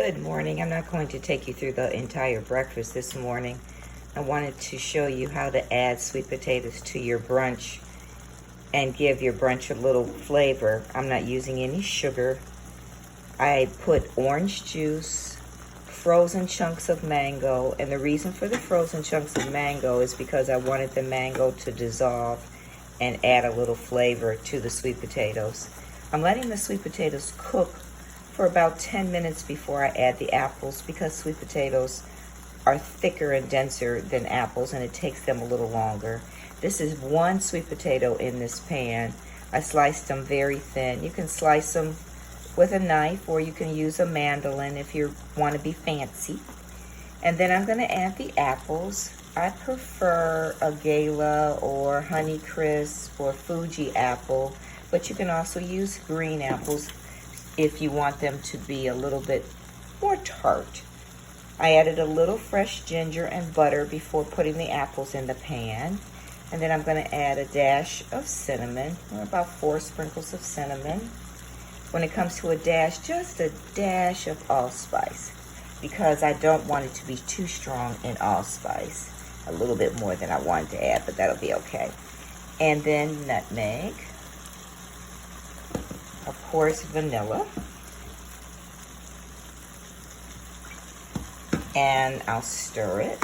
Good morning. I'm not going to take you through the entire breakfast this morning. I wanted to show you how to add sweet potatoes to your brunch and give your brunch a little flavor. I'm not using any sugar. I put orange juice, frozen chunks of mango, and the reason for the frozen chunks of mango is because I wanted the mango to dissolve and add a little flavor to the sweet potatoes. I'm letting the sweet potatoes cook for about 10 minutes before I add the apples because sweet potatoes are thicker and denser than apples and it takes them a little longer. This is one sweet potato in this pan. I sliced them very thin. You can slice them with a knife or you can use a mandolin if you want to be fancy. And then I'm going to add the apples. I prefer a Gala or Honeycrisp or Fuji apple, but you can also use green apples if you want them to be a little bit more tart. I added a little fresh ginger and butter before putting the apples in the pan. And then I'm going to add a dash of cinnamon, or about 4 sprinkles of cinnamon. When it comes to a dash, just a dash of allspice, because I don't want it to be too strong in allspice. A little bit more than I wanted to add, but that'll be okay. And then nutmeg. Of course, vanilla. And I'll stir it.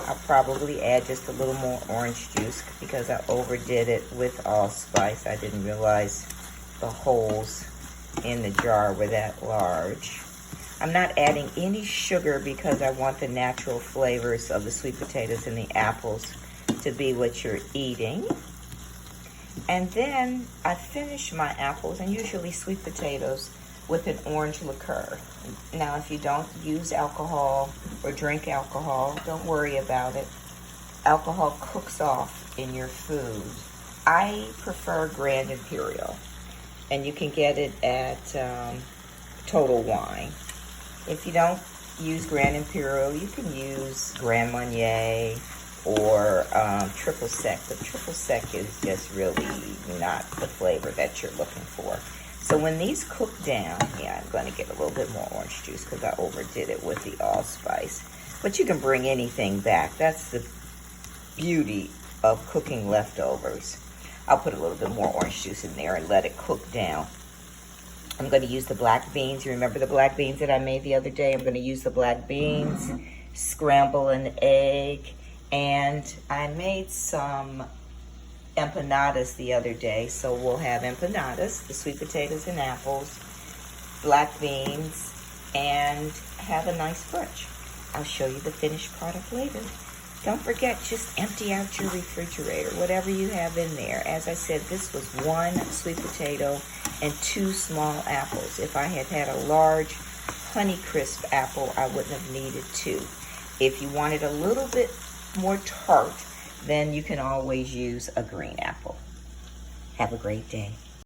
I'll probably add just a little more orange juice because I overdid it with allspice. I didn't realize the holes in the jar were that large. I'm not adding any sugar because I want the natural flavors of the sweet potatoes and the apples to be what you're eating. And then I finish my apples and usually sweet potatoes with an orange liqueur. Now, if you don't use alcohol or drink alcohol, don't worry about it. Alcohol cooks off in your food. I prefer Grand Imperial, and you can get it at Total Wine. If you don't use Grand Imperial, you can use Grand Marnier or triple sec, but triple sec is just really not the flavor that you're looking for. So when these cook down, yeah, I'm going to get a little bit more orange juice because I overdid it with the allspice. But you can bring anything back. That's the beauty of cooking leftovers. I'll put a little bit more orange juice in there and let it cook down. I'm going to use the black beans. You remember the black beans that I made the other day? I'm going to use the black beans, scramble an egg, and I made some empanadas the other day. So we'll have empanadas, the sweet potatoes and apples, black beans, and have a nice brunch. I'll show you the finished product later. Don't forget, just empty out your refrigerator, whatever you have in there. As I said, this was 1 sweet potato and 2 small apples. If I had had a large Honeycrisp apple, I wouldn't have needed 2. If you wanted a little bit more tart, then you can always use a green apple. Have a great day.